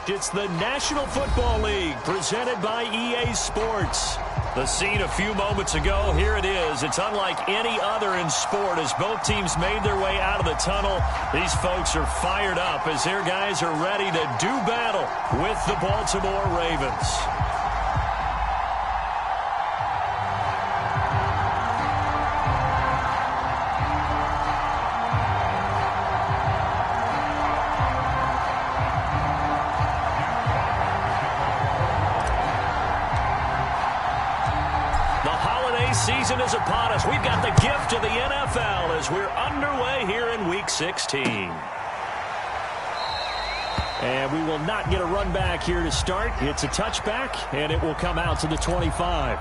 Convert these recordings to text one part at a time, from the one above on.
correct. It's the National Football League presented by EA Sports. The scene a few moments ago, here it is. It's unlike any other in sport as both teams made their way out of the tunnel. These folks are fired up as their guys are ready to do battle with the Baltimore Ravens. Season is upon us. We've got the gift of the NFL as we're underway here in Week 16. And we will not get a run back here to start. It's a touchback, and it will come out to the 25.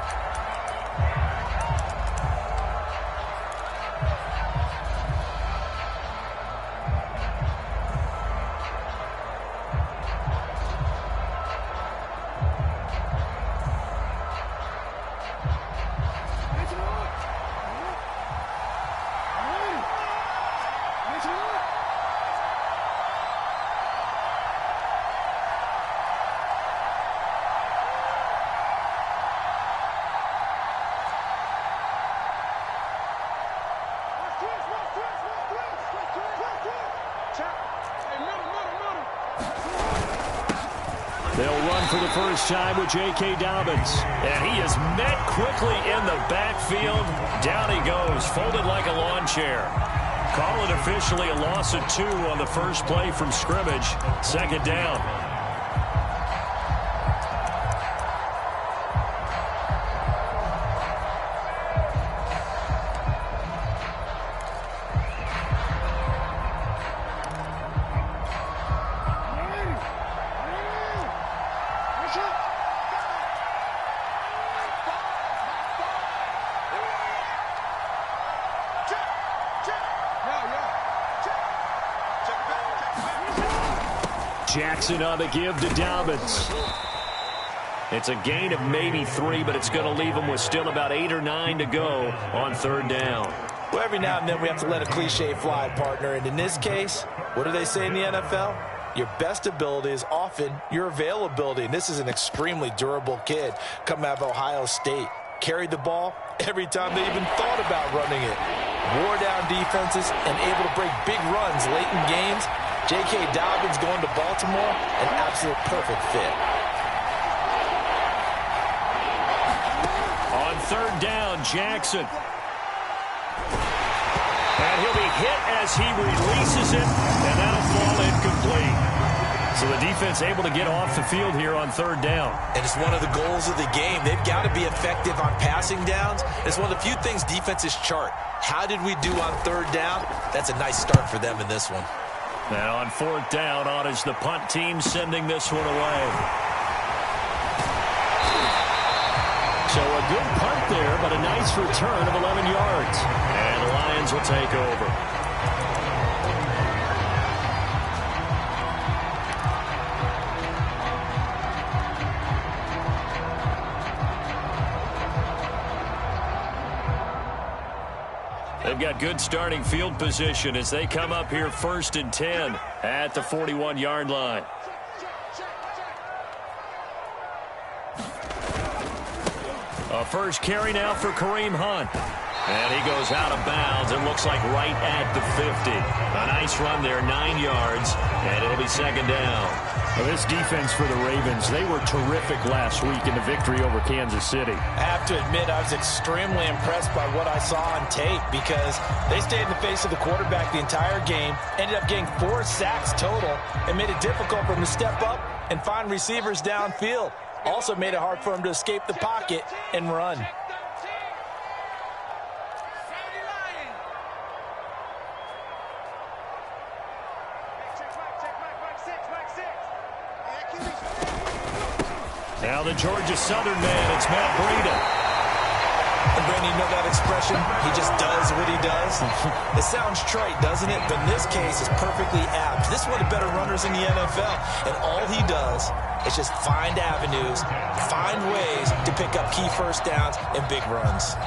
They'll run for the first time with J.K. Dobbins. And he is met quickly in the backfield. Down he goes, folded like a lawn chair. Call it officially a loss of 2 on the first play from scrimmage. Second down. Jackson on the give to Dobbins. It's a gain of maybe 3, but it's going to leave them with still about 8 or 9 to go on third down. Well, every now and then we have to let a cliche fly, partner. And in this case, what do they say in the NFL? Your best ability is often your availability. And this is an extremely durable kid coming out of Ohio State. Carried the ball every time they even thought about running it. Wore down defenses and able to break big runs late in games. J.K. Dobbins going to Baltimore, an absolute perfect fit. On third down, Jackson. And he'll be hit as he releases it, and that'll fall incomplete. So the defense able to get off the field here on third down. And it's one of the goals of the game. They've got to be effective on passing downs. It's one of the few things defenses chart. How did we do on third down? That's a nice start for them in this one. And on fourth down, on is the punt team sending this one away. So a good punt there, but a nice return of 11 yards. And the Lions will take over. They've got good starting field position as they come up here 1st and 10 at the 41-yard line. A first carry now for Kareem Hunt. And he goes out of bounds. It looks like right at the 50. A nice run there, 9 yards, and it'll be second down. Well, this defense for the Ravens, they were terrific last week in the victory over Kansas City. I have to admit, I was extremely impressed by what I saw on tape because they stayed in the face of the quarterback the entire game, ended up getting 4 sacks total, and made it difficult for them to step up and find receivers downfield. Also made it hard for them to escape the pocket and run. Now the Georgia Southern man, it's Matt Breida. And Brandon, you know that expression? He just does what he does. It sounds trite, doesn't it? But in this case, it's perfectly apt. This is one of the better runners in the NFL. And all he does is just find avenues, find ways to pick up key first downs and big runs.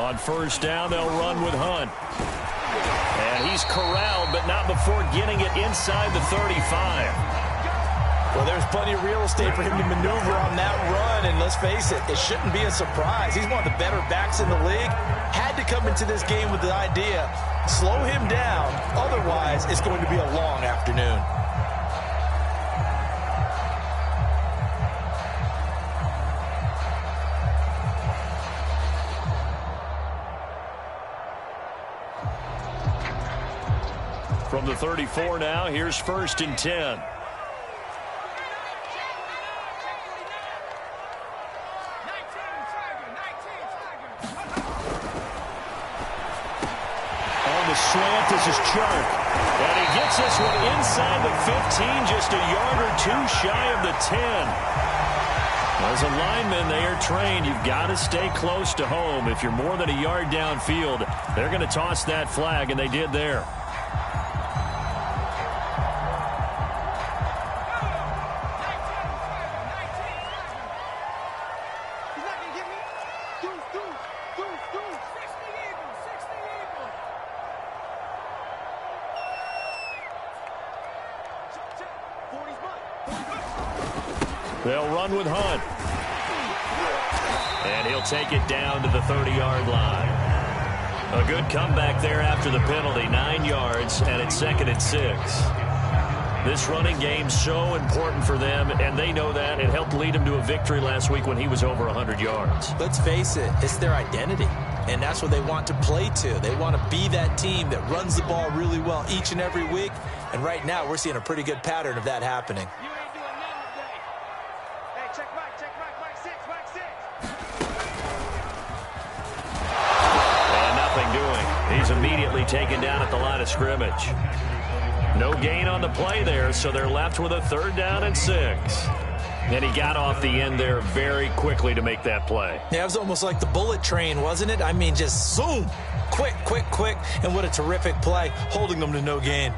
On first down, they'll run with Hunt. And he's corralled, but not before getting it inside the 35. Well, there's plenty of real estate for him to maneuver on that run, and let's face it, it shouldn't be a surprise. He's one of the better backs in the league. Had to come into this game with the idea, slow him down, otherwise it's going to be a long afternoon. From the 34 now, here's first and 10. Slant, this is Chark. And he gets this one inside the 15, just a yard or two shy of the 10. As a lineman, they are trained. You've got to stay close to home. If you're more than a yard downfield, they're going to toss that flag, and they did there. They'll run with Hunt. And he'll take it down to the 30-yard line. A good comeback there after the penalty. 9 yards, and it's 2nd and 6. This running game's so important for them, and they know that. It helped lead them to a victory last week when he was over 100 yards. Let's face it, it's their identity. And that's what they want to play to. They want to be that team that runs the ball really well each and every week. And right now, we're seeing a pretty good pattern of that happening. He's immediately taken down at the line of scrimmage. No gain on the play there, so they're left with a 3rd down and 6. And he got off the end there very quickly to make that play. Yeah, it was almost like the bullet train, wasn't it? I mean, just zoom. Quick, quick, quick. And what a terrific play, holding them to no gain.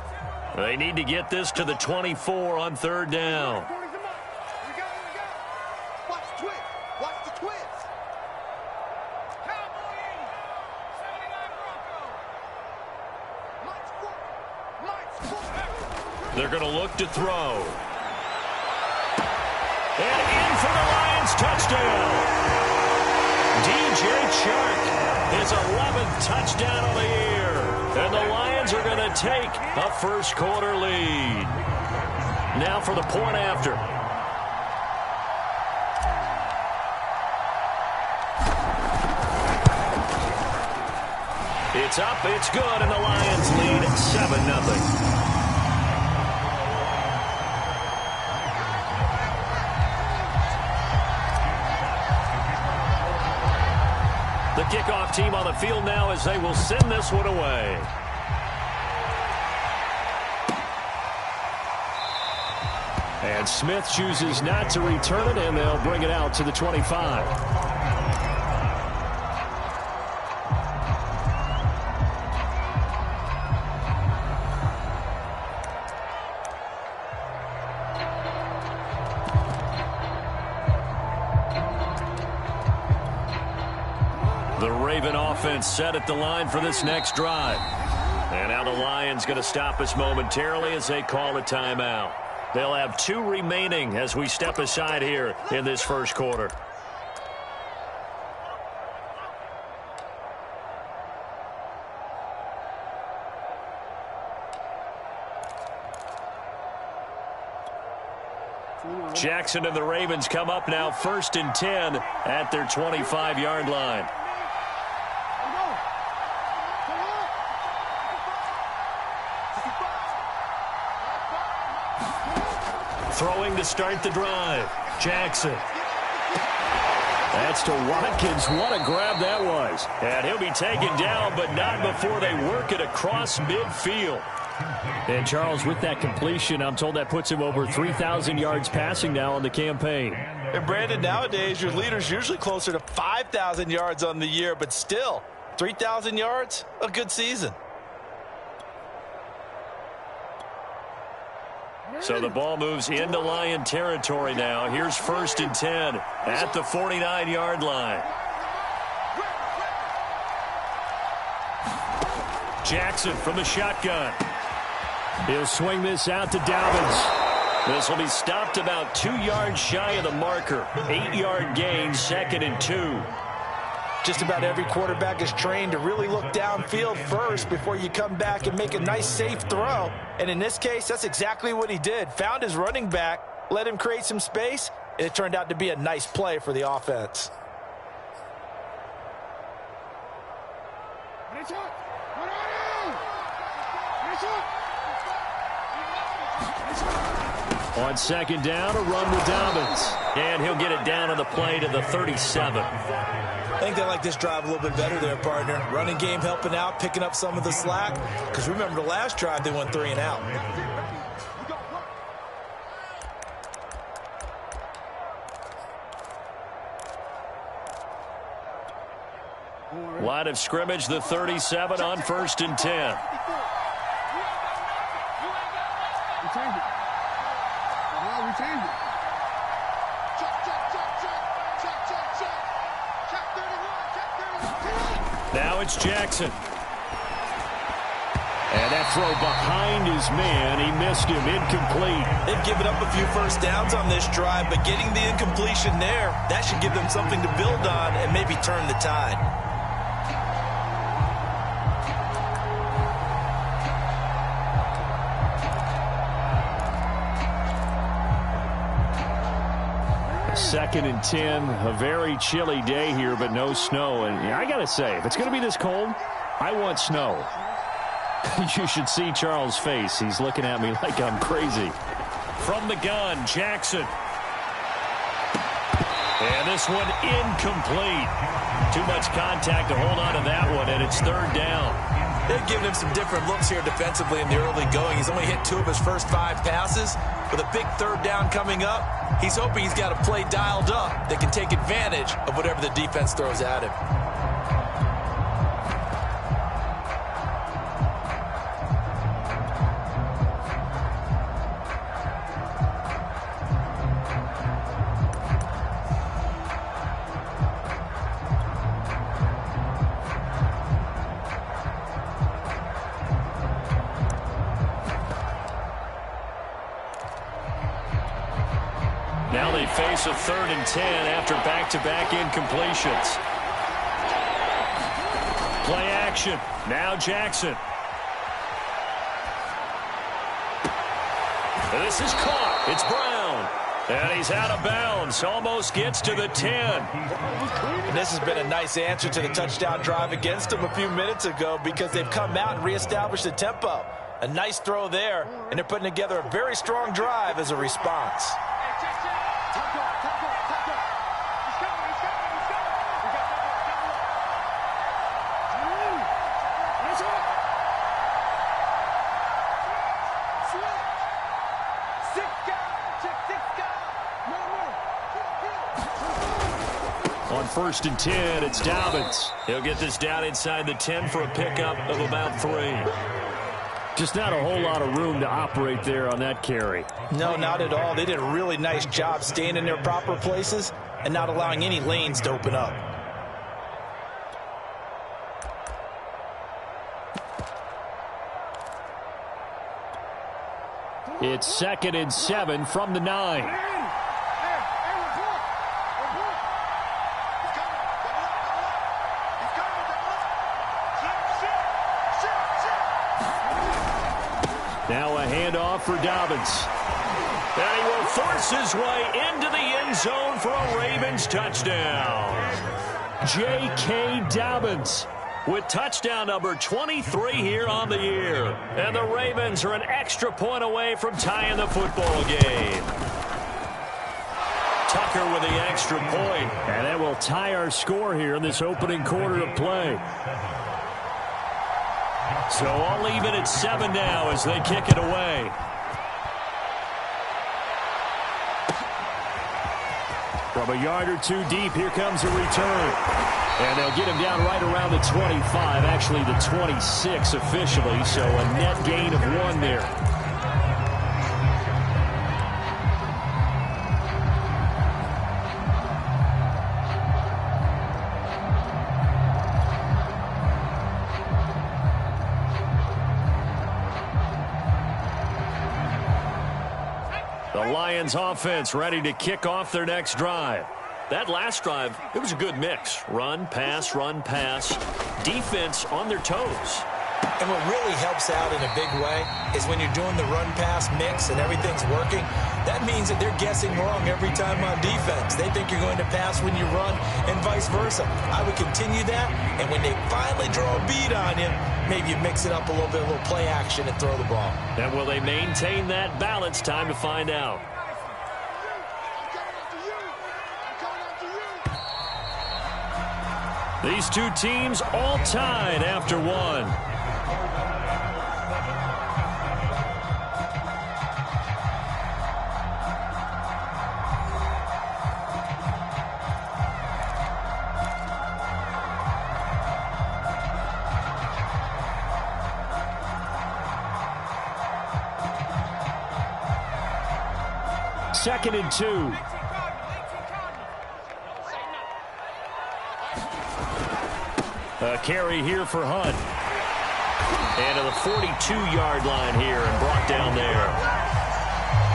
They need to get this to the 24 on 3rd down. They're going to look to throw. And in for the Lions touchdown. DJ Chark, his 11th touchdown of the year. And the Lions are going to take a first-quarter lead. Now for the point after. It's up, it's good, and the Lions lead 7-0. The kickoff team on the field now as they will send this one away. And Smith chooses not to return it, and they'll bring it out to the 25. The Raven offense set at the line for this next drive. And now the Lions going to stop us momentarily as they call a timeout. They'll have 2 remaining as we step aside here in this first quarter. Jackson and the Ravens come up now 1st and 10 at their 25-yard line. Throwing to start the drive. Jackson. That's to Watkins. What a grab that was. And he'll be taken down, but not before they work it across midfield. And Charles, with that completion, I'm told that puts him over 3,000 yards passing now on the campaign. And Brandon, nowadays your leader's usually closer to 5,000 yards on the year, but still, 3,000 yards, a good season. So the ball moves into Lion territory now. Here's 1st and 10 at the 49-yard line. Jackson from the shotgun. He'll swing this out to Dobbins. This will be stopped about 2 yards shy of the marker. 8-yard gain, 2nd and 2. Just about every quarterback is trained to really look downfield first before you come back and make a nice, safe throw. And in this case, that's exactly what he did. Found his running back, let him create some space, and it turned out to be a nice play for the offense. On 2nd down, a run with Dobbins. And he'll get it down on the play to the 37. I think they like this drive a little bit better there, partner. Running game helping out, picking up some of the slack. Because remember the last drive, they went 3 and out. Line of scrimmage, the 37 on 1st and 10. Now it's Jackson. And that throw behind his man, he missed him, incomplete. They've given up a few first downs on this drive, but getting the incompletion there, that should give them something to build on and maybe turn the tide. Second and 10, a very chilly day here, but no snow. And I got to say, if it's going to be this cold, I want snow. You should see Charles' face. He's looking at me like I'm crazy. From the gun, Jackson. And this one incomplete. Too much contact to hold on to that one, and it's 3rd down. They've given him some different looks here defensively in the early going. He's only hit 2 of his first 5 passes. With a big 3rd down coming up, he's hoping he's got a play dialed up that can take advantage of whatever the defense throws at him. Now they face a 3rd and 10 after back-to-back incompletions. Play action. Now Jackson. This is caught. It's Brown. And he's out of bounds. Almost gets to the 10. And this has been a nice answer to the touchdown drive against them a few minutes ago because they've come out and reestablished the tempo. A nice throw there, and they're putting together a very strong drive as a response. On 1st and 10, it's Dobbins. He'll get this down inside the 10 for a pickup of about 3. Just not a whole lot of room to operate there on that carry. No, not at all. They did a really nice job staying in their proper places and not allowing any lanes to open up. It's 2nd and 7 from the 9. Now a handoff for Dobbins. And he will force his way into the end zone for a Ravens touchdown. J.K. Dobbins with touchdown number 23 here on the year. And the Ravens are an extra point away from tying the football game. Tucker with the extra point. And that will tie our score here in this opening quarter of play. So all even at 7 now as they kick it away. From a yard or 2 deep, here comes a return. And they'll get him down right around the 25, actually the 26 officially, so a net gain of 1 there. Lions offense ready to kick off their next drive. That last drive, it was a good mix. Run, pass, defense on their toes. And what really helps out in a big way is when you're doing the run-pass mix and everything's working, that means that they're guessing wrong every time on defense. They think you're going to pass when you run and vice versa. I would continue that, and when they finally draw a bead on you, maybe you mix it up a little bit, a little play action and throw the ball. And will they maintain that balance? Time to find out. These two teams all tied after one. Second and 2. A carry here for Hunt. And to the 42-yard line here and brought down there.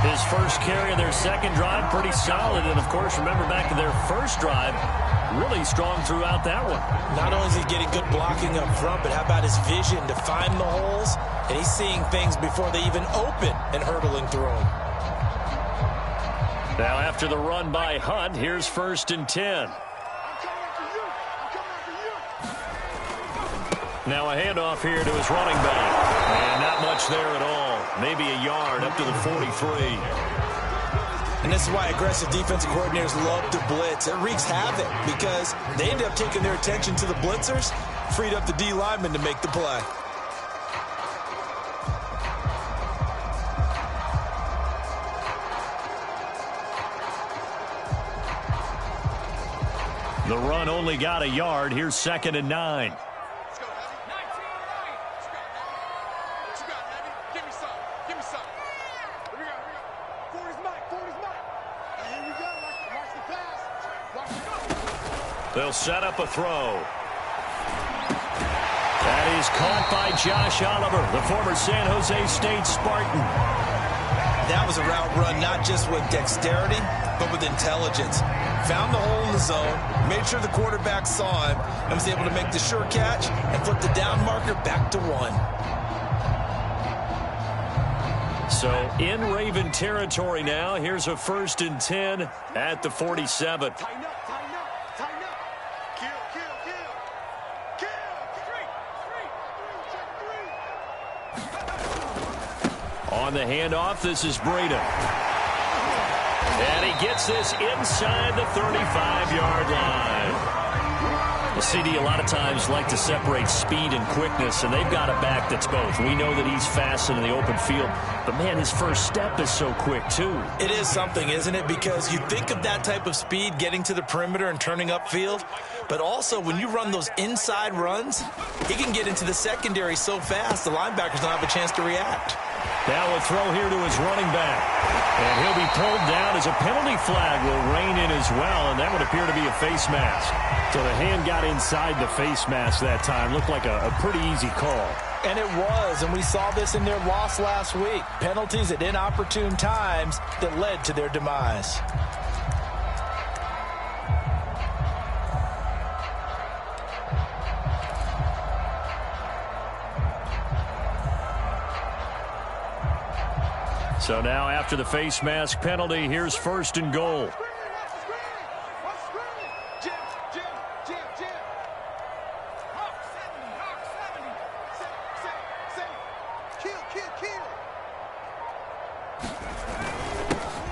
His first carry of their second drive, pretty solid. And, of course, remember back to their first drive, really strong throughout that one. Not only is he getting good blocking up front, but how about his vision to find the holes? And he's seeing things before they even open and hurtling through them. Now, after the run by Hunt, here's 1st and 10. Now a handoff here to his running back. And not much there at all. Maybe a yard up to the 43. And this is why aggressive defensive coordinators love to blitz. It wreaks havoc because they end up taking their attention to the blitzers, freed up the D lineman to make the play. The run only got a yard. Here's 2nd and 9. They'll set up a throw. That is caught by Josh Oliver, the former San Jose State Spartan. That was a route run not just with dexterity, but with intelligence. Found the hole in the zone, made sure the quarterback saw him, and was able to make the sure catch and flip the down marker back to 1. So in Raven territory now. Here's a 1st and 10 at the 47. On the handoff, this is Breda. And he gets this inside the 35-yard line. The CD a lot of times like to separate speed and quickness, and they've got a back that's both. We know that he's fast in the open field, but, man, his first step is so quick, too. It is something, isn't it? Because you think of that type of speed getting to the perimeter and turning upfield, but also when you run those inside runs, he can get into the secondary so fast the linebackers don't have a chance to react. Now a throw here to his running back. And he'll be pulled down as a penalty flag will rein in as well, and that would appear to be a face mask. So the hand got inside the face mask that time. Looked like a pretty easy call. And it was, and we saw this in their loss last week. Penalties at inopportune times that led to their demise. So now after the face mask penalty, here's 1st and goal.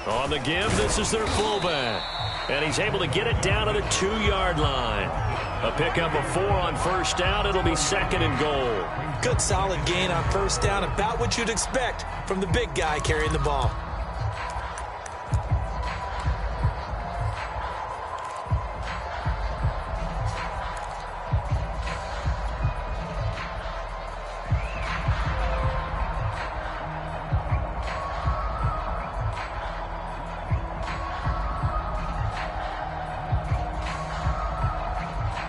On the give, this is their fullback. And he's able to get it down to the 2-yard line. A pickup of 4 on 1st down. It'll be 2nd and goal. Good solid gain on 1st down. About what you'd expect from the big guy carrying the ball.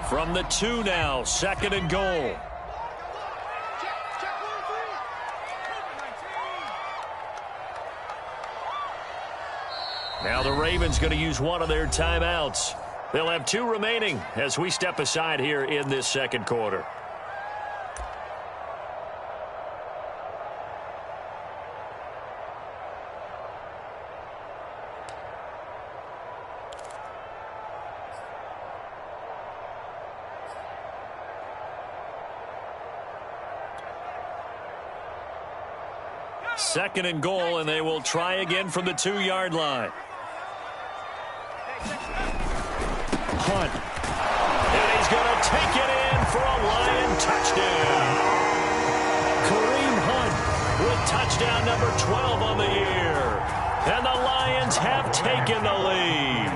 From the 2 now, 2nd and goal. Now the Ravens going to use one of their timeouts. They'll have 2 remaining as we step aside here in this second quarter. Second and goal, and they will try again from the 2-yard line. Hunt. And he's going to take it in for a Lion touchdown. Kareem Hunt with touchdown number 12 on the year. And the Lions have taken the lead.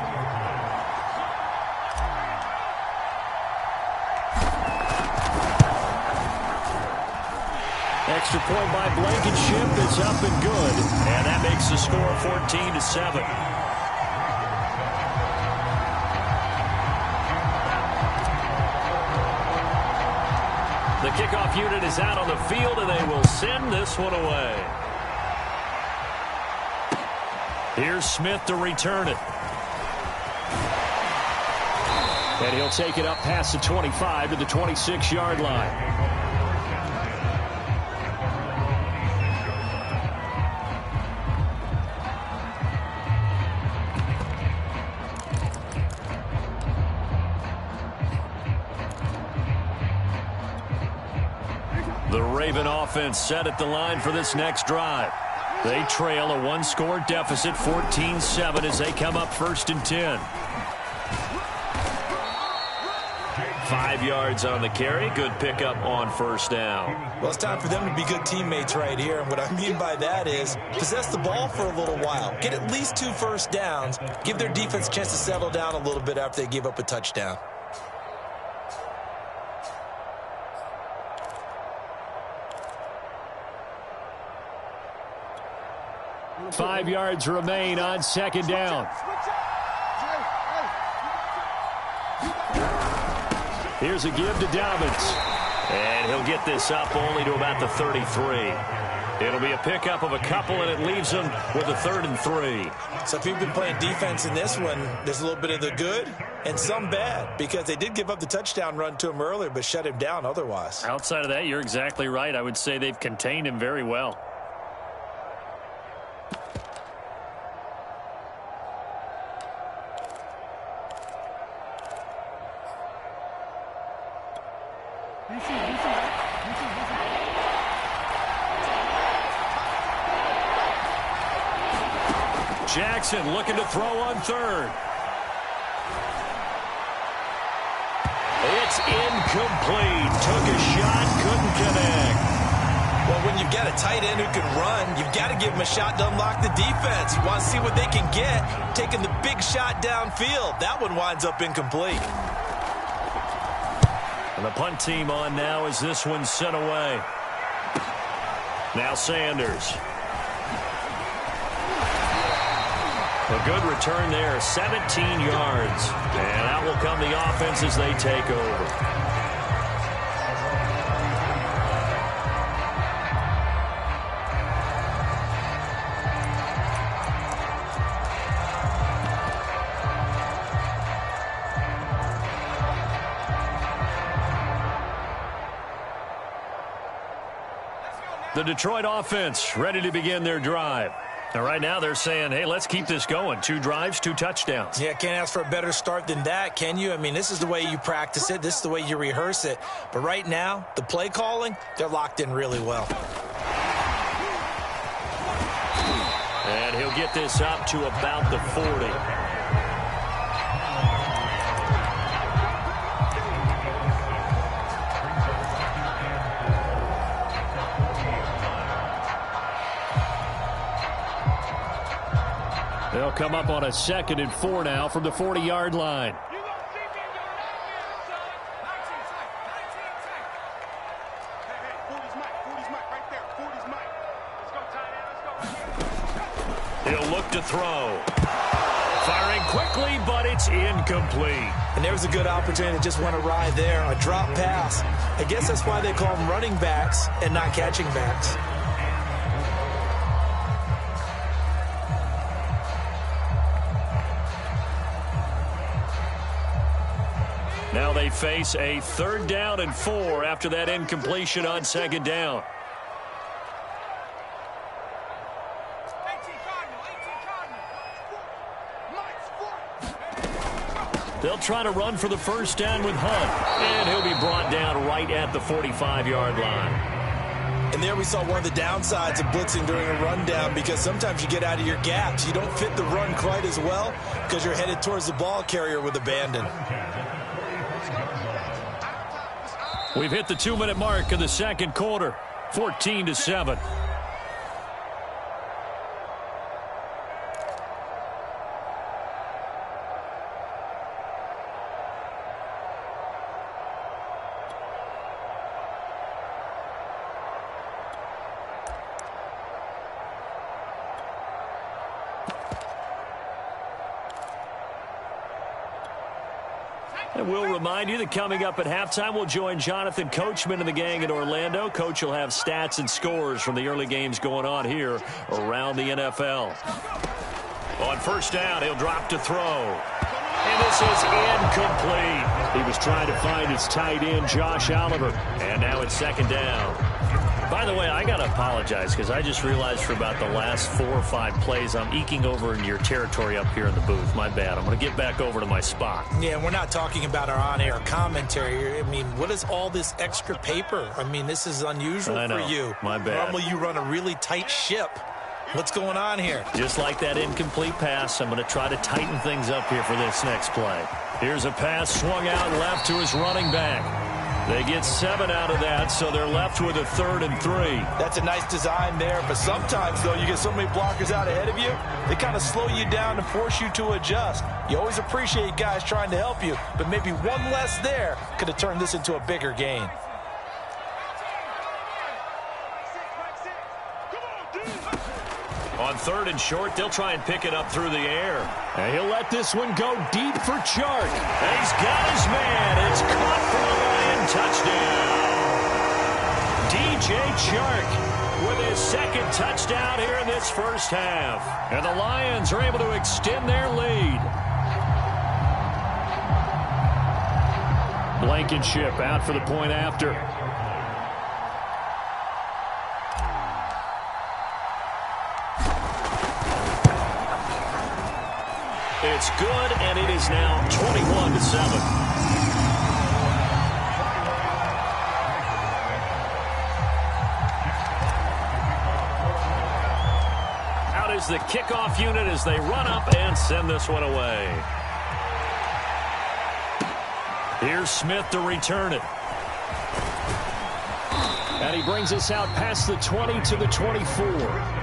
Extra point by Blankenship is up and good. And that makes the score 14-7. The kickoff unit is out on the field, and they will send this one away. Here's Smith to return it. And he'll take it up past the 25 to the 26-yard line. The Raven offense set at the line for this next drive. They trail a 1-score deficit, 14-7, as they come up 1st and 10. 5 yards on the carry. Good pickup on 1st down. Well, it's time for them to be good teammates right here. And what I mean by that is possess the ball for a little while. Get at least 2 first downs. Give their defense a chance to settle down a little bit after they give up a touchdown. 5 yards remain on 2nd down. Here's a give to Dobbins. And he'll get this up only to about the 33. It'll be a pickup of a couple, and it leaves them with a 3rd and 3. So if you've been playing defense in this one, there's a little bit of the good and some bad, because they did give up the touchdown run to him earlier, but shut him down otherwise. Outside of that, you're exactly right. I would say they've contained him very well. Jackson looking to throw on 3rd. It's incomplete. Took a shot, couldn't connect. Well, when you've got a tight end who can run, you've got to give him a shot to unlock the defense. You want to see what they can get, taking the big shot downfield. That one winds up incomplete. And the punt team on now as this one's sent away. Now Sanders. A good return there, 17 yards. And out will come the offense as they take over. The Detroit offense ready to begin their drive. Now, right now, they're saying, hey, let's keep this going. 2 drives, 2 touchdowns. Yeah, can't ask for a better start than that, can you? I mean, this is the way you practice it. This is the way you rehearse it. But right now, the play calling, they're locked in really well. And he'll get this up to about the 40. They'll come up on a 2nd and 4 now from the 40-yard line. He'll look to throw. Firing quickly, but it's incomplete. And there was a good opportunity to just want to ride there, a drop pass. I guess that's why they call them running backs and not catching backs. they face a 3rd down and 4 after that incompletion on 2nd down. They'll try to run for the 1st down with Hunt, and he'll be brought down right at the 45-yard line. And there we saw one of the downsides of blitzing during a rundown, because sometimes you get out of your gaps. You don't fit the run quite as well because you're headed towards the ball carrier with abandon. We've hit the 2-minute mark of the 2nd quarter, 14-7. And we'll remind you that coming up at halftime, we'll join Jonathan Coachman and the gang in Orlando. Coach will have stats and scores from the early games going on here around the NFL. On 1st down, he'll drop to throw. And this is incomplete. He was trying to find his tight end, Josh Oliver. And now it's 2nd down. By the way, I got to apologize because I just realized for about the last 4 or 5 plays, I'm eking over in your territory up here in the booth. My bad. I'm going to get back over to my spot. Yeah, we're not talking about our on-air commentary. I mean, what is all this extra paper? I mean, this is unusual for you. My bad. Normally you run a really tight ship. What's going on here? Just like that incomplete pass, I'm going to try to tighten things up here for this next play. Here's a pass swung out left to his running back. They get 7 out of that, so they're left with a 3rd and 3. That's a nice design there, but sometimes, though, you get so many blockers out ahead of you, they kind of slow you down and force you to adjust. You always appreciate guys trying to help you, but maybe one less there could have turned this into a bigger gain. On 3rd and short, they'll try and pick it up through the air. And he'll let this one go deep for Chark. And he's got his man. It's caught for a Lion touchdown. DJ Chark with his 2nd touchdown here in this 1st half. And the Lions are able to extend their lead. Blankenship out for the point after. It's good, and it is now 21-7. Out is the kickoff unit as they run up and send this one away. Here's Smith to return it. And he brings us out past the 20 to the 24.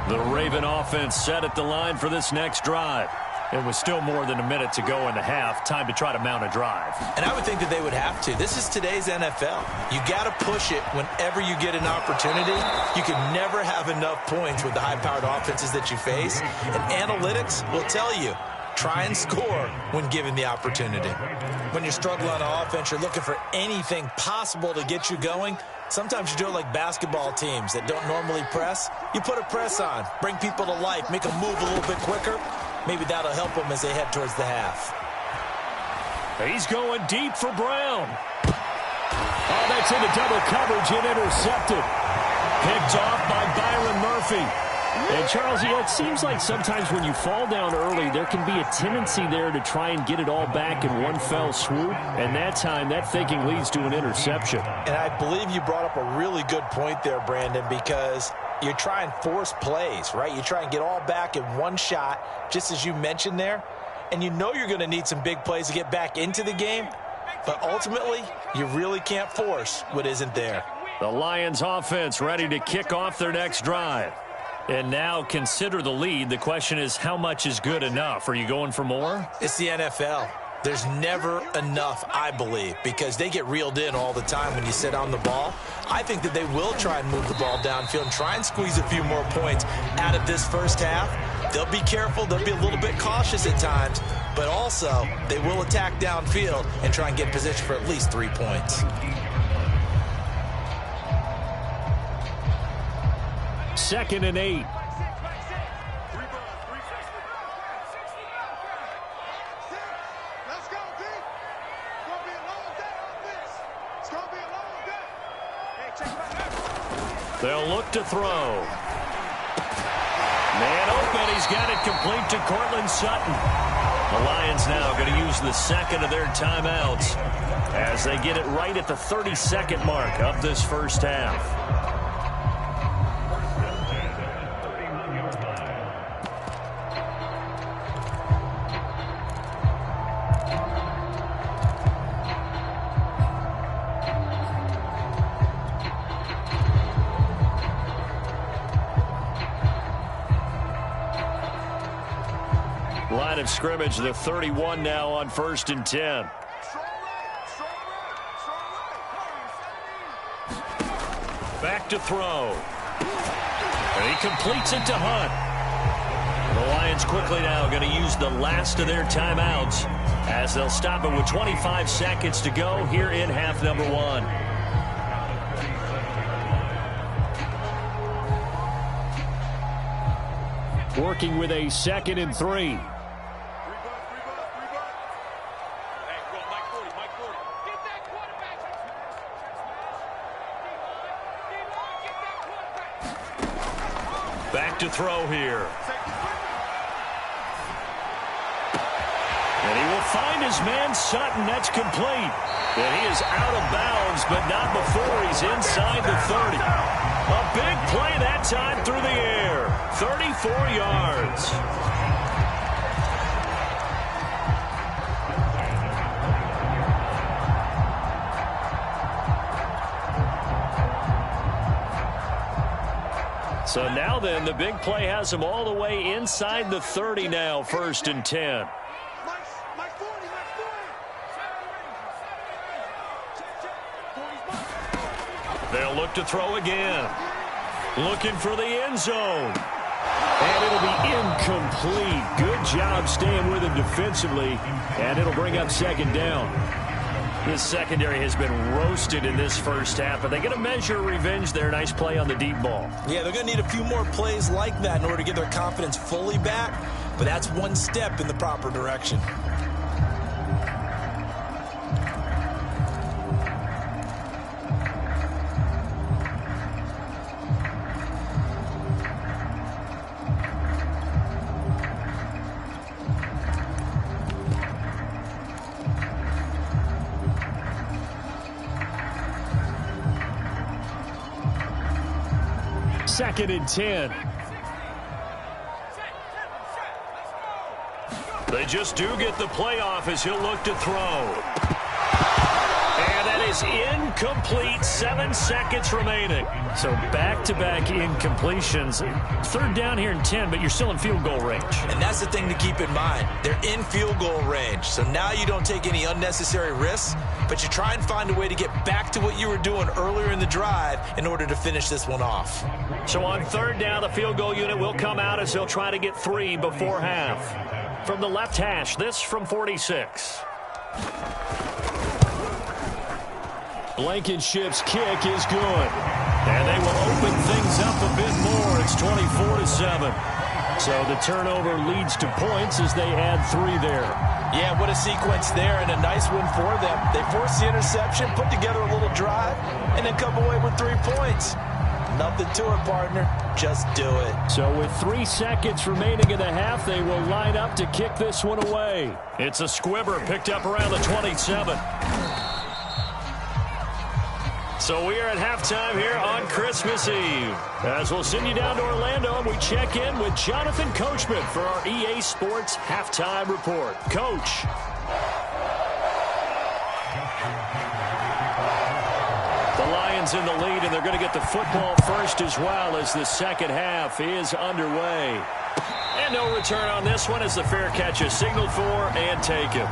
The Raven offense set at the line for this next drive. It was still more than a minute to go in the half. Time to try to mount a drive. And I would think that they would have to. This is today's NFL. You got to push it whenever you get an opportunity. You can never have enough points with the high-powered offenses that you face. And analytics will tell you, try and score when given the opportunity. When you're struggling on offense, you're looking for anything possible to get you going. Sometimes you do it like basketball teams that don't normally press. You put a press on, bring people to life, make them move a little bit quicker. Maybe that'll help them as they head towards the half. He's going deep for Brown. Oh, that's into double coverage and intercepted. Picked off by Byron Murphy. And, Charles, you know, it seems like sometimes when you fall down early, there can be a tendency there to try and get it all back in one fell swoop. And that time, that thinking leads to an interception. And I believe you brought up a really good point there, Brandon, because you try and force plays, right? You try and get all back in one shot, just as you mentioned there. And you know you're going to need some big plays to get back into the game. But ultimately, you really can't force what isn't there. The Lions offense ready to kick off their next drive. And now consider the lead. The question is, how much is good enough? Are you going for more? It's the NFL. There's never enough, I believe, because they get reeled in all the time when you sit on the ball. I think that they will try and move the ball downfield and try and squeeze a few more points out of this first half. They'll be careful. They'll be a little bit cautious at times, but also they will attack downfield and try and get in position for at least 3 points. Second and 8. They'll look to throw. Man open. He's got it complete to Cortland Sutton. The Lions now going to use the second of their timeouts as they get it right at the 30-second mark of this first half. Line of scrimmage, the 31 now on 1st and 10. Back to throw. And he completes it to Hunt. The Lions quickly now going to use the last of their timeouts as they'll stop it with 25 seconds to go here in half number 1. Working with a 2nd and 3. Back to throw here. And he will find his man Sutton. That's complete. And he is out of bounds, but not before he's inside the 30. A big play that time through the air. 34 yards. So now then, the big play has him all the way inside the 30 now, 1st and 10. They'll look to throw again. Looking for the end zone. And it'll be incomplete. Good job staying with him defensively. And it'll bring up 2nd down. This secondary has been roasted in this first half, but they're going to measure revenge there. Nice play on the deep ball. Yeah, they're going to need a few more plays like that in order to get their confidence fully back, but that's one step in the proper direction. Second and 10. They just do get the playoff as he'll look to throw. And that is incomplete. 7 seconds remaining. So back-to-back incompletions. 3rd down here in 10, but you're still in field goal range. And that's the thing to keep in mind. They're in field goal range. So now you don't take any unnecessary risks, but you try and find a way to get back to what you were doing earlier in the drive in order to finish this one off. So on 3rd down, the field goal unit will come out as they'll try to get 3 before half. From the left hash, this from 46. Blankenship's kick is good. And they will open things up a bit more. It's 24-7. So the turnover leads to points as they add 3 there. Yeah, what a sequence there, and a nice win for them. They forced the interception, put together a little drive, and then come away with 3 points. Nothing to it, partner. Just do it. So with 3 seconds remaining in the half, they will line up to kick this one away. It's a squibber picked up around the 27. So we are at halftime here on Christmas Eve. As we'll send you down to Orlando, and we check in with Jonathan Coachman for our EA Sports Halftime Report. Coach. The Lions in the lead, and they're going to get the football first as well as the second half is underway. And no return on this one as the fair catch is signaled for and taken.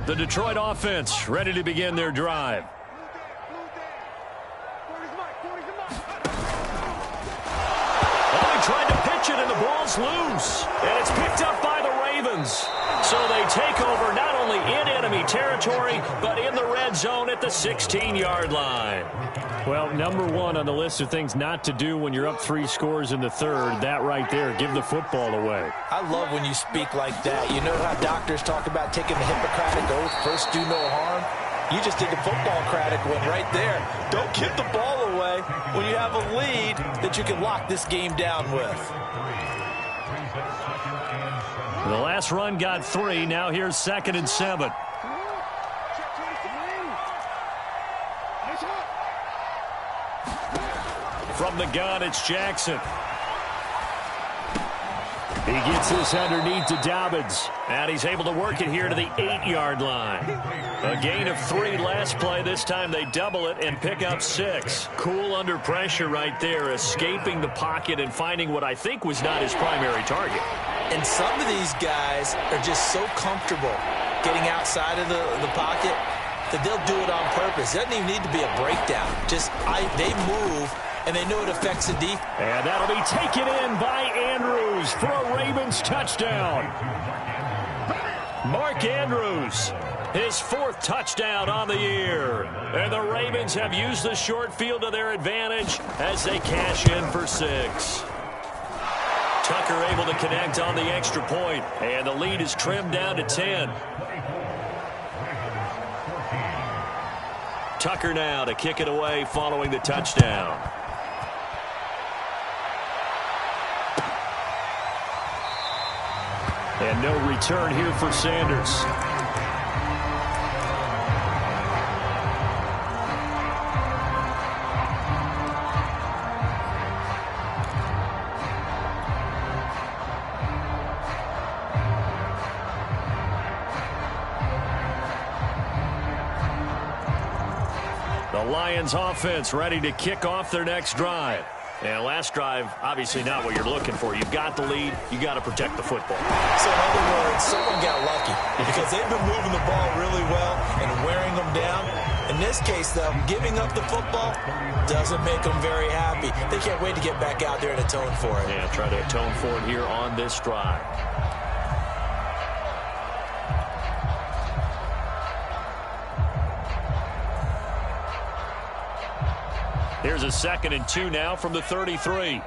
The Detroit offense ready to begin their drive. Tried to pitch it, and the ball's loose. And it's picked up by the Ravens. So they take over not only in enemy territory, but in the red zone at the 16-yard line. Well, number one on the list of things not to do when you're up 3 scores in the third, that right there, give the football away. I love when you speak like that. You know how doctors talk about taking the Hippocratic oath, first do no harm? You just did the football-cratic one right there. Don't give the ball away when you have a lead that you can lock this game down with. The last run got 3. Now here's 2nd and 7. From the gun, it's Jackson. He gets this underneath to Dobbins. And he's able to work it here to the 8-yard line. A gain of 3 last play. This time they double it and pick up 6. Cool under pressure right there, escaping the pocket and finding what I think was not his primary target. And some of these guys are just so comfortable getting outside of the pocket that they'll do it on purpose. It doesn't even need to be a breakdown. Just they move, and they know it affects the defense. And that'll be taken in by Andrews for a Ravens touchdown. Mark Andrews, his 4th touchdown on the year. And the Ravens have used the short field to their advantage as they cash in for 6. Tucker able to connect on the extra point, and the lead is trimmed down to 10. Tucker now to kick it away following the touchdown. And no return here for Sanders. The Lions offense ready to kick off their next drive. And last drive, obviously not what you're looking for. You've got the lead. You got to protect the football. So in other words, someone got lucky because they've been moving the ball really well and wearing them down. In this case, though, giving up the football doesn't make them very happy. They can't wait to get back out there and atone for it. Yeah, try to atone for it here on this drive. Here's a 2nd and 2 now from the 33.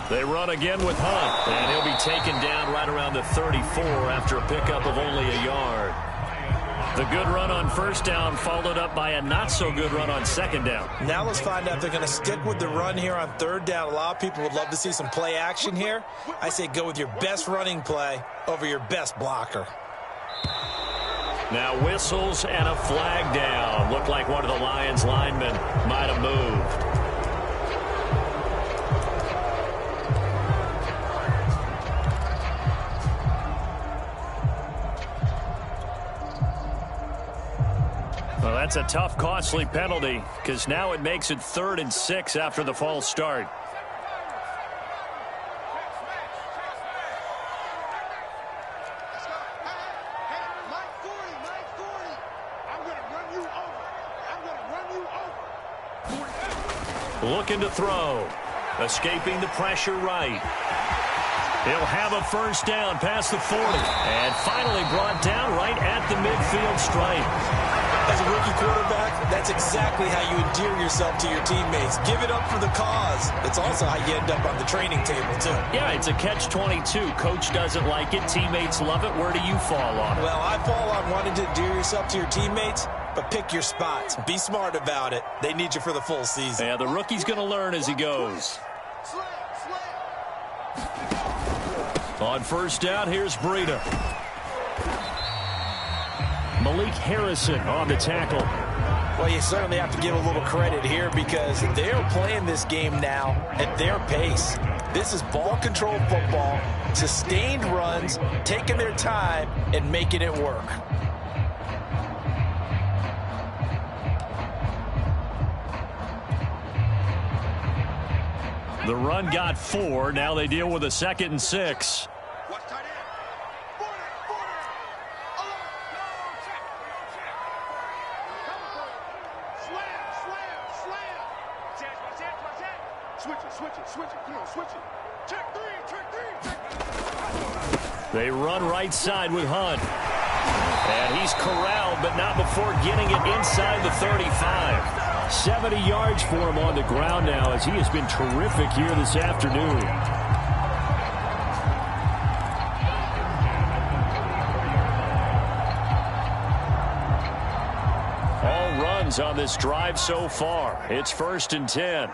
They run again with Hunt, and he'll be taken down right around the 34 after a pickup of only a yard. The good run on 1st down followed up by a not-so-good run on 2nd down. Now let's find out if they're going to stick with the run here on 3rd down. A lot of people would love to see some play action here. I say go with your best running play over your best blocker. Now whistles and a flag down. Looked like one of the Lions linemen might have moved. Well, that's a tough, costly penalty because now it makes it 3rd and 6 after the false start. Looking to throw. Escaping the pressure right. He'll have a 1st down past the 40. And finally brought down right at the midfield stripe. As a rookie quarterback, that's exactly how you endear yourself to your teammates. Give it up for the cause. It's also how you end up on the training table, too. Yeah, it's a catch-22. Coach doesn't like it. Teammates love it. Where do you fall on it? Well, I fall on wanting to endear yourself to your teammates, but pick your spots. Be smart about it. They need you for the full season. Yeah, the rookie's going to learn as he goes. On 1st down, here's Breida. Malik Harrison on the tackle. Well, you certainly have to give a little credit here because they're playing this game now at their pace. This is ball control football, sustained runs, taking their time and making it work. The run got 4. Now they deal with a 2nd and 6. They run right side with Hunt. And he's corralled, but not before getting it inside the 35. 70 yards for him on the ground now, as he has been terrific here this afternoon. All runs on this drive so far. It's 1st and 10.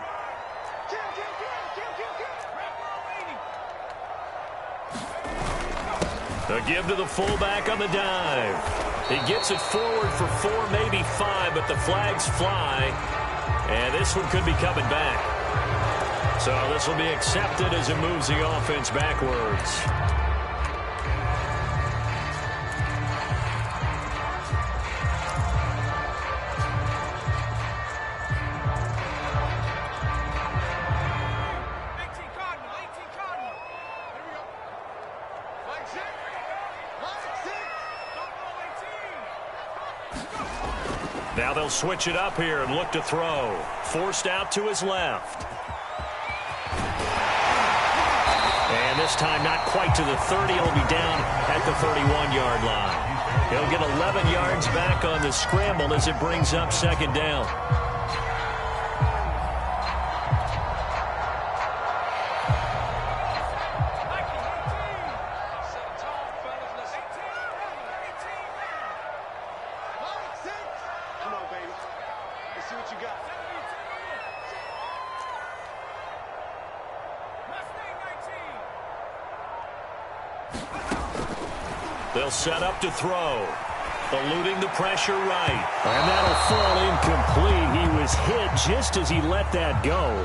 A give to the fullback on the dive. He gets it forward for 4, maybe 5, but the flags fly. And this one could be coming back. So this will be accepted as it moves the offense backwards. Now they'll switch it up here and look to throw. Forced out to his left. And this time not quite to the 30. He'll be down at the 31-yard line. He'll get 11 yards back on the scramble as it brings up 2nd down. They'll set up to throw. Eluding the pressure right. And that'll fall incomplete. He was hit just as he let that go.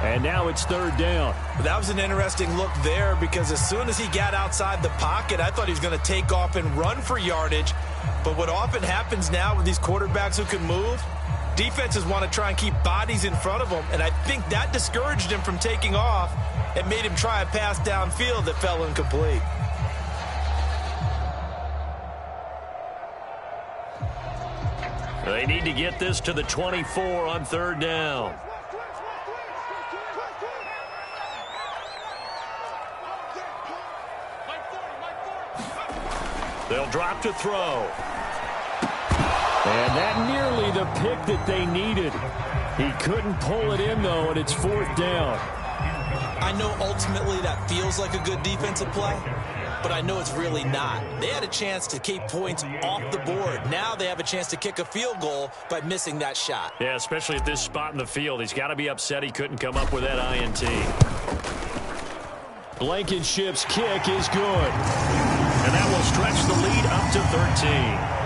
And now it's 3rd down. That was an interesting look there, because as soon as he got outside the pocket, I thought he was going to take off and run for yardage. But what often happens now with these quarterbacks who can move, defenses want to try and keep bodies in front of them. And I think that discouraged him from taking off and made him try a pass downfield that fell incomplete. They need to get this to the 24 on 3rd down. They'll drop to throw. And that nearly the pick that they needed. He couldn't pull it in, though, and it's 4th down. I know ultimately that feels like a good defensive play, but I know it's really not. They had a chance to keep points off the board. Now they have a chance to kick a field goal by missing that shot. Yeah, especially at this spot in the field. He's got to be upset he couldn't come up with that INT. Blankenship's kick is good. And that will stretch the lead up to 13.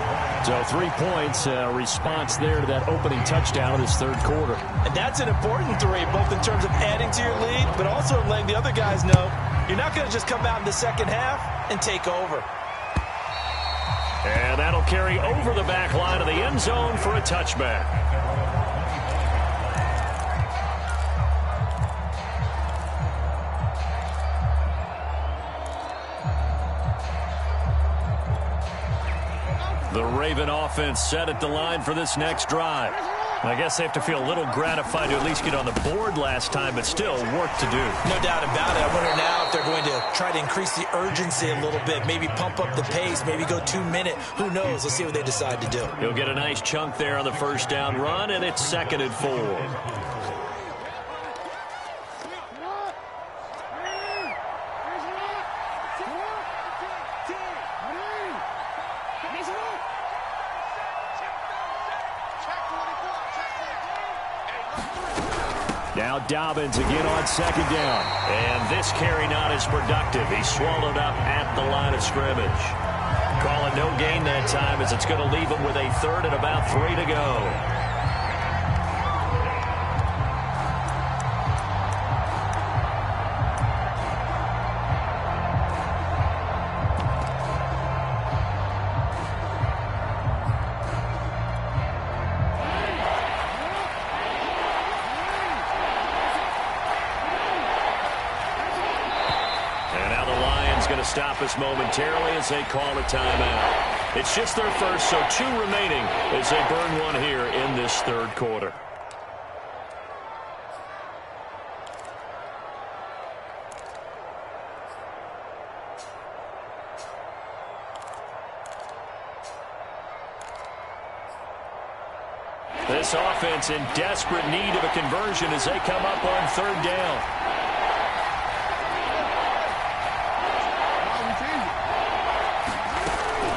So 3 points, response there to that opening touchdown of this 3rd quarter. And that's an important 3, both in terms of adding to your lead, but also letting the other guys know you're not going to just come out in the 2nd half and take over. And that'll carry over the back line of the end zone for a touchback. The Raven offense set at the line for this next drive. I guess they have to feel a little gratified to at least get on the board last time, but still work to do. No doubt about it. I wonder now if they're going to try to increase the urgency a little bit, maybe pump up the pace, maybe go 2-minute. Who knows? Let's see what they decide to do. He'll get a nice chunk there on the 1st down run, and it's 2nd and 4. Now Dobbins again on 2nd down. And this carry not as productive. He's swallowed up at the line of scrimmage. Call it no gain that time, as it's going to leave him with a 3rd and about 3 to go. stop us momentarily as they call a timeout. It's just their first, so 2 remaining as they burn one here in this third quarter. This offense in desperate need of a conversion as they come up on 3rd down.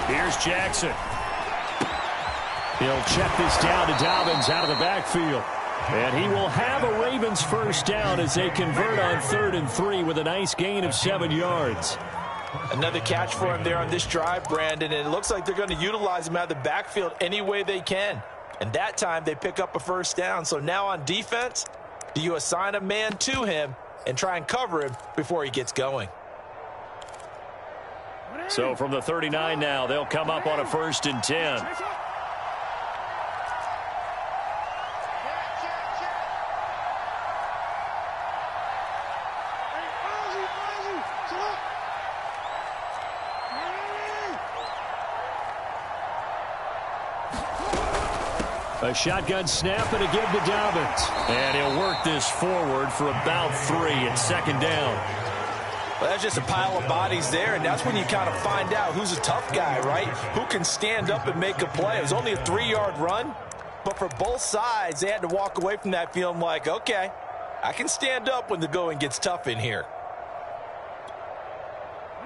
Here's Jackson. He'll check this down to Dobbins out of the backfield. And he will have a Ravens first down as they convert on 3rd and 3 with a nice gain of 7 yards. Another catch for him there on this drive, Brandon, and it looks like they're going to utilize him out of the backfield any way they can. And that time they pick up a first down. So now on defense, do you assign a man to him and try and cover him before he gets going? So from the 39 now, they'll come up on a 1st and 10. A shotgun snap and a give to Dobbins. And he'll work this forward for about 3 at 2nd down. Well, that's just a pile of bodies there, and that's when you kind of find out who's a tough guy, right? Who can stand up and make a play. It was only a 3-yard run, but for both sides, they had to walk away from that feeling like, okay, I can stand up when the going gets tough in here.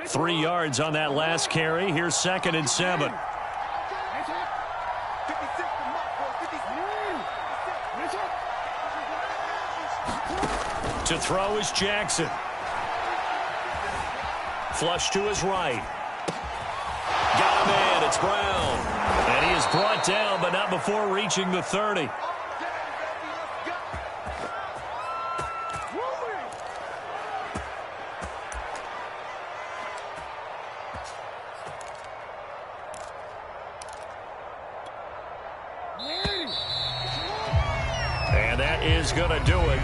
3 yards on that last carry. Here's 2nd and 7. To throw is Jackson. Flush to his right. Got a man. It's Brown. And he is brought down, but not before reaching the 30. And that is going to do it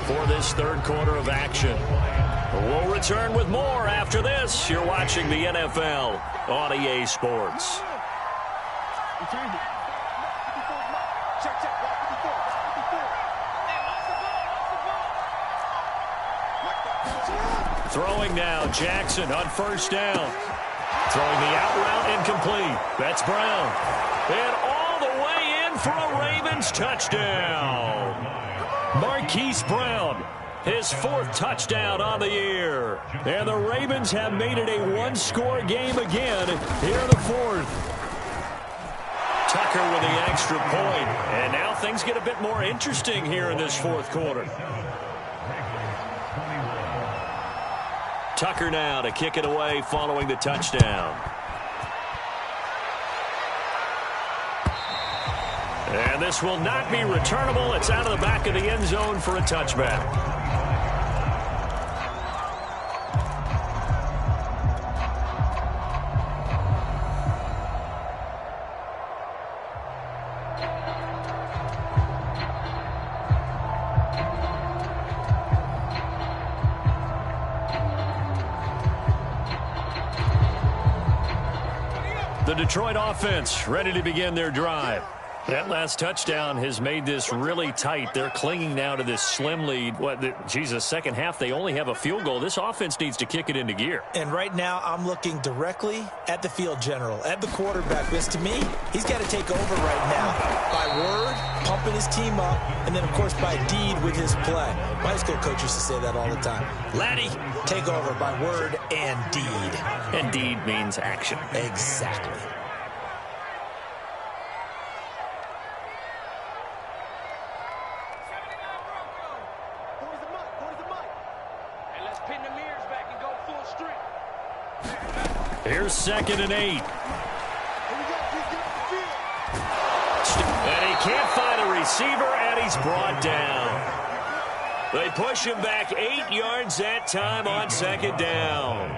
for this third quarter of action. We'll return with more after this. You're watching the NFL on EA Sports. Throwing now, Jackson on 1st down. Throwing the out route incomplete. That's Brown. And all the way in for a Ravens touchdown. Marquise Brown, his 4th touchdown on the year. And the Ravens have made it a 1-score game again here in the 4th. Tucker with the extra point. And now things get a bit more interesting here in this 4th quarter. Tucker now to kick it away following the touchdown. And this will not be returnable. It's out of the back of the end zone for a touchback. The Detroit offense ready to begin their drive. That last touchdown has made this really tight. They're clinging now to this slim lead. Second half, they only have a field goal. This offense needs to kick it into gear. And right now, I'm looking directly at the field general, at the quarterback. Because to me, he's got to take over right now. By word, pumping his team up, and then, of course, by deed with his play. My high school coach used to say that all the time. Laddie, take over by word and deed. And deed means action. Exactly. Here's 2nd and 8. And he can't find a receiver, and he's brought down. They push him back 8 yards that time on 2nd down.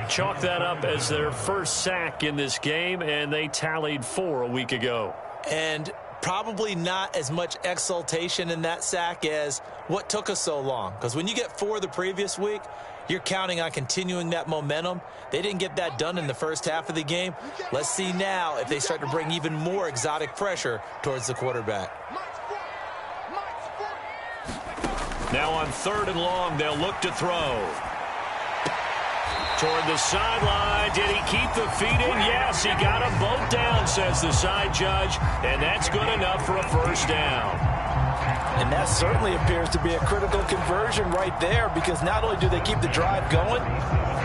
Chalk that up as their first sack in this game, and they tallied 4 a week ago. And Probably not as much exultation in that sack as what took us so long. Because when you get 4 the previous week, you're counting on continuing that momentum. They didn't get that done in the first half of the game. Let's see now if they start to bring even more exotic pressure towards the quarterback. Now on 3rd and long, they'll look to throw. Toward the sideline. Did he keep the feet in? Yes, he got them both down, says the side judge. And that's good enough for a first down. And that certainly appears to be a critical conversion right there, because not only do they keep the drive going,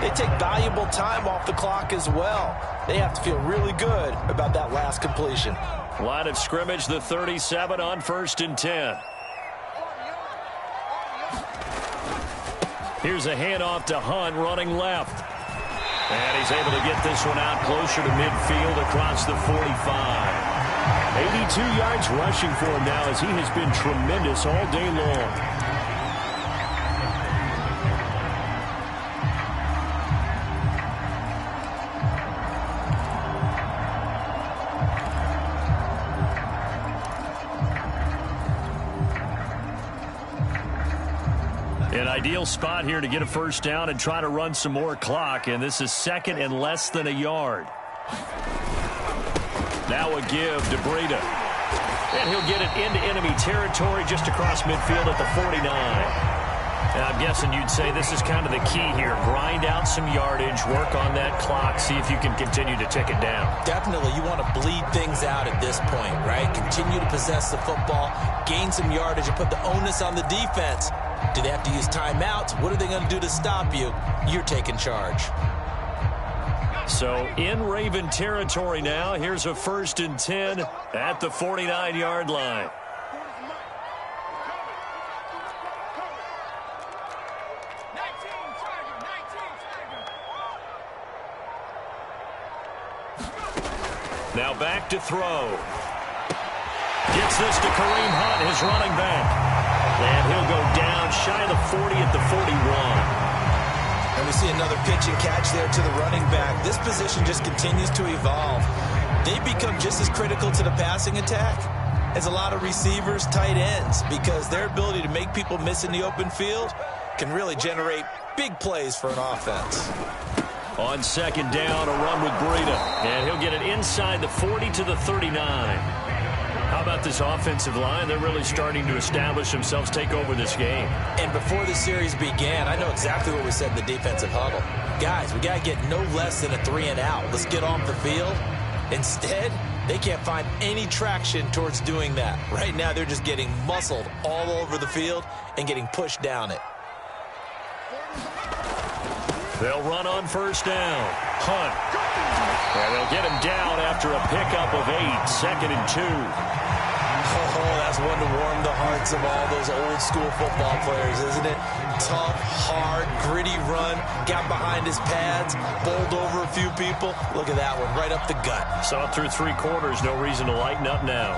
they take valuable time off the clock as well. They have to feel really good about that last completion. Line of scrimmage, the 37 on 1st and 10. Here's a handoff to Hunt running left. And he's able to get this one out closer to midfield across the 45. 82 yards rushing for him now, as he has been tremendous all day long. An ideal spot here to get a first down and try to run some more clock, and this is 2nd and less than a yard. Now a give to Breida. And he'll get it into enemy territory just across midfield at the 49. And I'm guessing you'd say this is kind of the key here. Grind out some yardage, work on that clock, see if you can continue to tick it down. Definitely, you want to bleed things out at this point, right? Continue to possess the football, gain some yardage, and put the onus on the defense. Do they have to use timeouts? What are they going to do to stop you? You're taking charge. So in Raven territory now. Here's a 1st and 10 at the 49-yard line. Now back to throw. Gets this to Kareem Hunt, his running back. And he'll go down shy of the 40 at the 41. And we see another pitch and catch there to the running back. This position just continues to evolve. They become just as critical to the passing attack as a lot of receivers, tight ends, because their ability to make people miss in the open field can really generate big plays for an offense. On 2nd down, a run with Breida. And he'll get it inside the 40 to the 39. How about this offensive line? They're really starting to establish themselves, take over this game. And before the series began, I know exactly what we said in the defensive huddle. Guys, we got to get no less than a 3-and-out. Let's get off the field. Instead, they can't find any traction towards doing that. Right now, they're just getting muscled all over the field and getting pushed down it. They'll run on 1st down. Hunt. And they'll get him down after a pickup of 8. 2nd and 2. Oh, that's one to warm the hearts of all those old school football players, isn't it? Tough, hard, gritty run. Got behind his pads, bowled over a few people. Look at that one, right up the gut. Saw it through 3 quarters. No reason to lighten up now.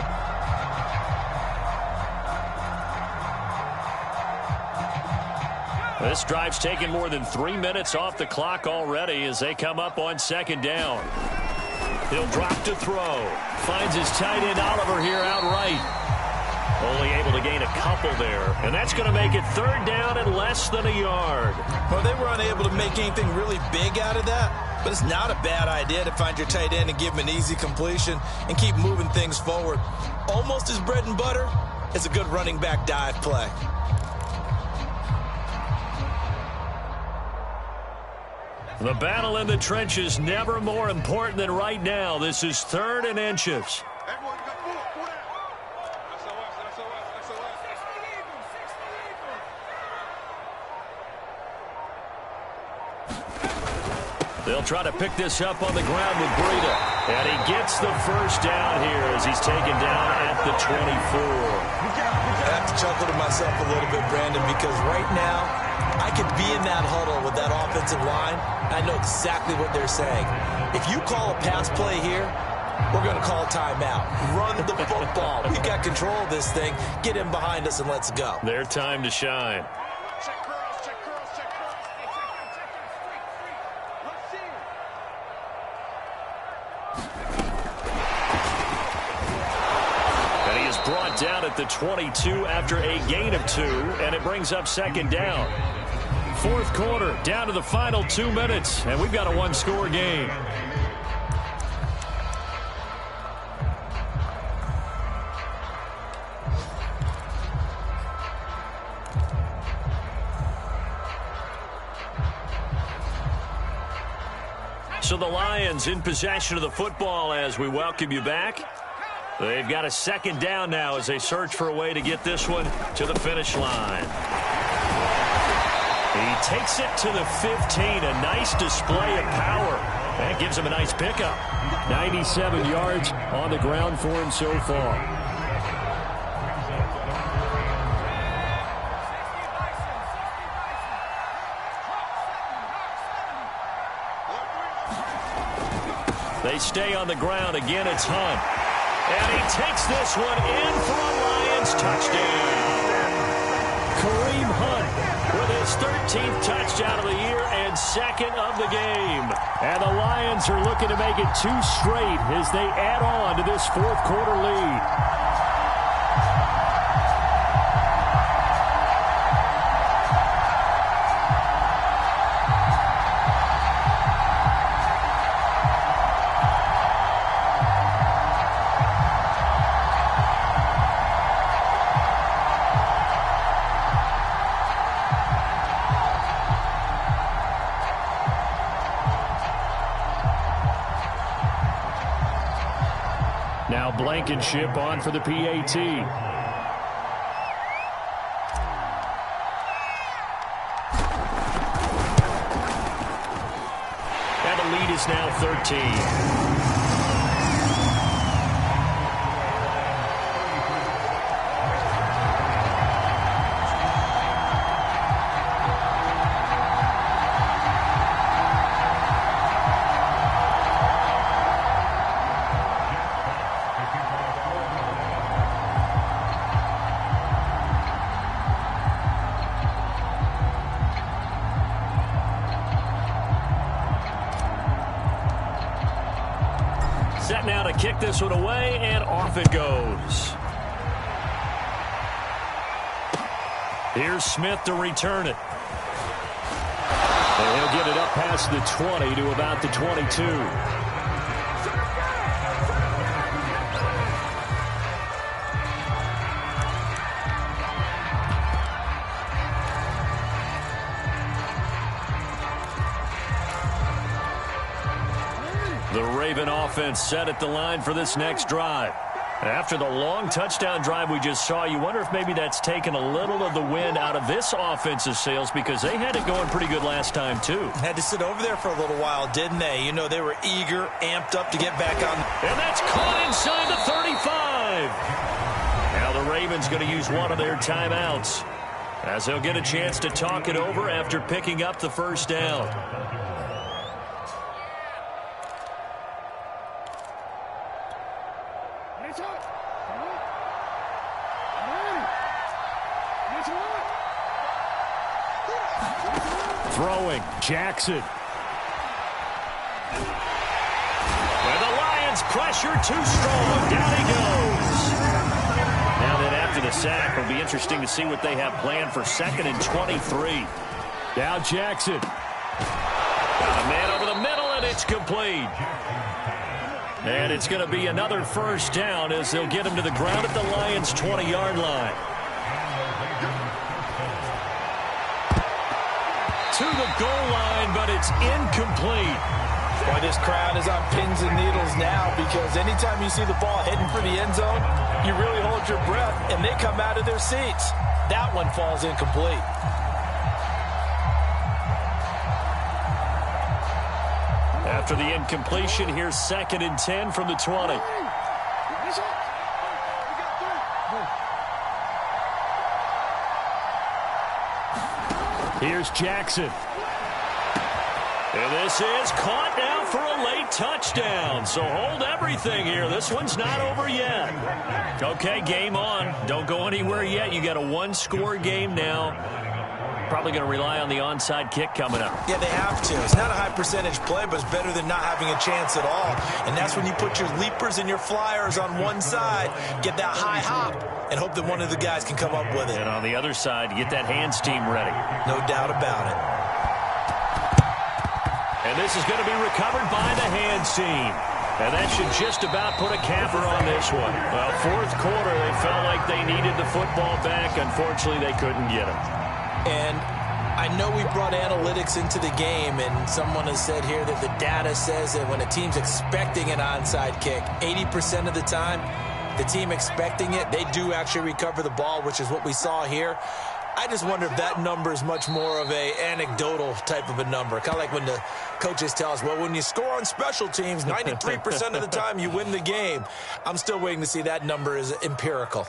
This drive's taken more than 3 minutes off the clock already as they come up on 2nd down. He'll drop to throw. Finds his tight end Oliver here outright. Only able to gain a couple there. And that's going to make it 3rd down and less than a yard. Well, they were unable to make anything really big out of that. But it's not a bad idea to find your tight end and give him an easy completion and keep moving things forward. Almost his bread and butter is a good running back dive play. The battle in the trenches never more important than right now. This is 3rd and inches. They'll try to pick this up on the ground with Breida. And he gets the first down here as he's taken down at the 24. I have to chuckle to myself a little bit, Brandon, because right now I could be in that huddle with that offensive line. I know exactly what they're saying. If you call a pass play here, we're going to call a timeout. Run the football. We've got control of this thing. Get him behind us and let's go. Their time to shine. down at the 22 after a gain of 2, and it brings up second down. Fourth quarter, down to the final 2 minutes, and we've got a one-score game. So the Lions in possession of the football as we welcome you back. They've got a second down now as they search for a way to get this one to the finish line. He takes it to the 15. A nice display of power. That gives him a nice pickup. 97 yards on the ground for him so far. They stay on the ground. Again, it's Hunt. And he takes this one in for a Lions touchdown. Kareem Hunt with his 13th touchdown of the year and second of the game. And the Lions are looking to make it 2 straight as they add on to this fourth quarter lead. Now Blankenship on for the PAT. And the lead is now 13. Set now to kick this one away, and off it goes. Here's Smith to return it. And he'll get it up past the 20 to about the 22. The Raven offense set at the line for this next drive. After the long touchdown drive we just saw, you wonder if maybe that's taken a little of the wind out of this offensive sails because they had it going pretty good last time, too. Had to sit over there for a little while, didn't they? You know, they were eager, amped up to get back on. And that's caught inside the 35. Now the Ravens going to use one of their timeouts as they'll get a chance to talk it over after picking up the first down. Throwing, Jackson. And the Lions pressure too strong. Down he goes. Now that after the sack, it'll be interesting to see what they have planned for 2nd and 23. Now Jackson. Got a man over the middle, and it's complete. And it's going to be another first down as they'll get him to the ground at the Lions' 20-yard line. To the goal line, but it's incomplete. Boy, this crowd is on pins and needles now because anytime you see the ball heading for the end zone, you really hold your breath, and they come out of their seats. That one falls incomplete. After the incompletion, here's 2nd and 10 from the 20. Here's Jackson. And this is caught now for a late touchdown. So hold everything here. This one's not over yet. Okay, game on. Don't go anywhere yet. You got a one-score game now. probably going to rely on the onside kick coming up. Yeah, they have to. It's not a high percentage play, but it's better than not having a chance at all. And that's when you put your leapers and your flyers on one side, get that high hop, and hope that one of the guys can come up with it. And on the other side, get that hands team ready. No doubt about it. And this is going to be recovered by the hands team. And that should just about put a capper on this one. Well, fourth quarter, they felt like they needed the football back. Unfortunately, they couldn't get it. And I know we brought analytics into the game, and someone has said here that the data says that when a team's expecting an onside kick, 80% of the time, the team expecting it, they do actually recover the ball, which is what we saw here. I just wonder if that number is much more of a anecdotal type of a number. Kind of like when the coaches tell us, well, when you score on special teams, 93% of the time you win the game. I'm still waiting to see that number is empirical.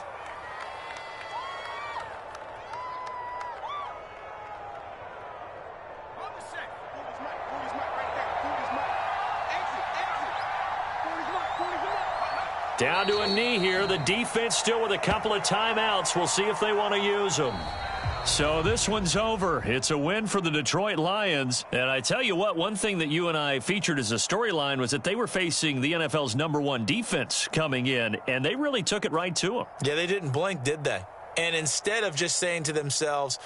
Down to a knee here. The defense still with a couple of timeouts. We'll see if they want to use them. So this one's over. It's a win for the Detroit Lions. And I tell you what, one thing that you and I featured as a storyline was that they were facing the NFL's #1 defense coming in, and they really took it right to them. Yeah, they didn't blink, did they? And instead of just saying to themselves,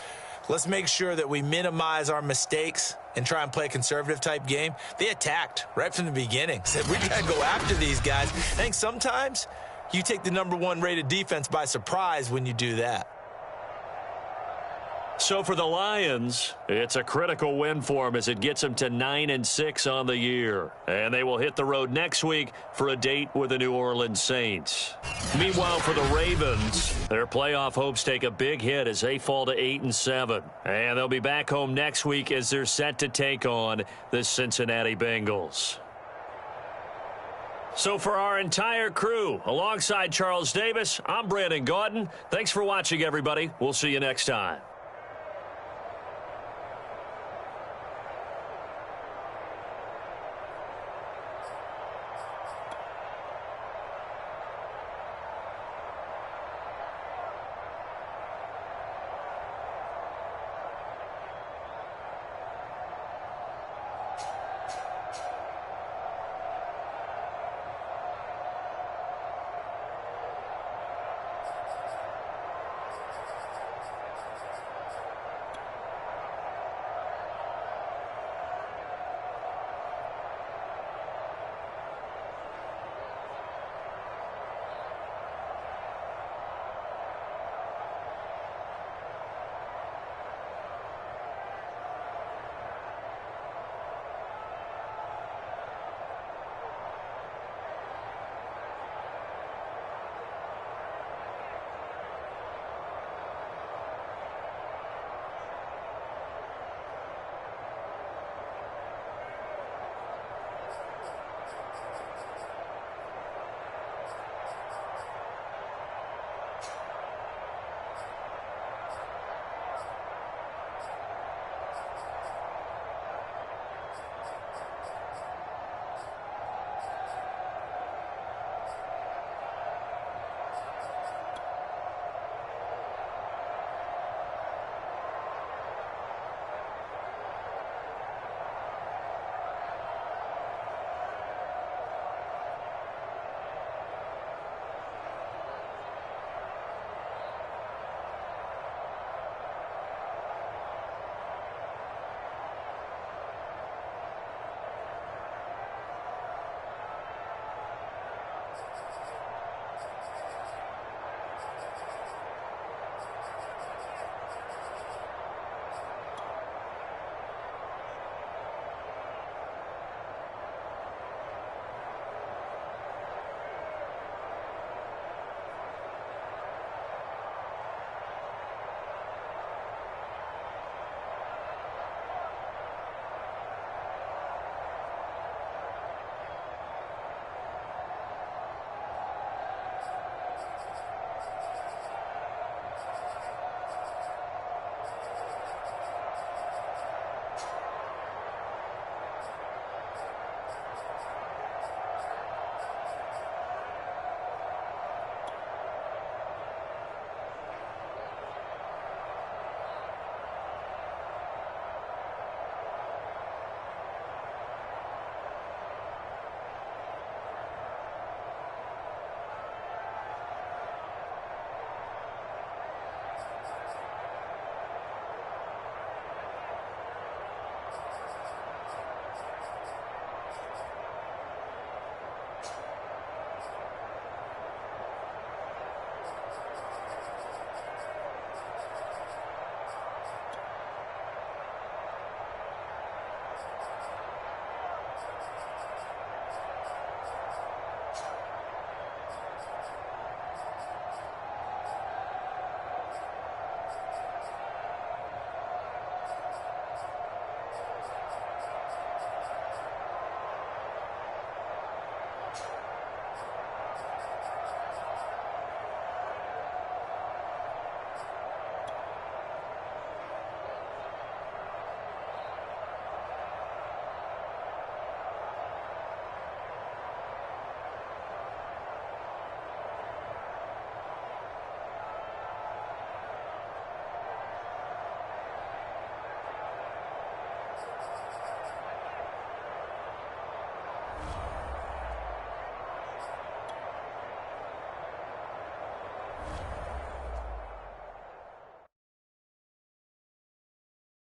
let's make sure that we minimize our mistakes and try and play a conservative type game, they attacked right from the beginning. Said, we got to go after these guys. I think sometimes you take the #1 rated defense by surprise when you do that. So for the Lions, it's a critical win for them as it gets them to 9-6 on the year. And they will hit the road next week for a date with the New Orleans Saints. Meanwhile, for the Ravens, their playoff hopes take a big hit as they fall to 8-7. And they'll be back home next week as they're set to take on the Cincinnati Bengals. So for our entire crew, alongside Charles Davis, I'm Brandon Gaudin. Thanks for watching, everybody. We'll see you next time.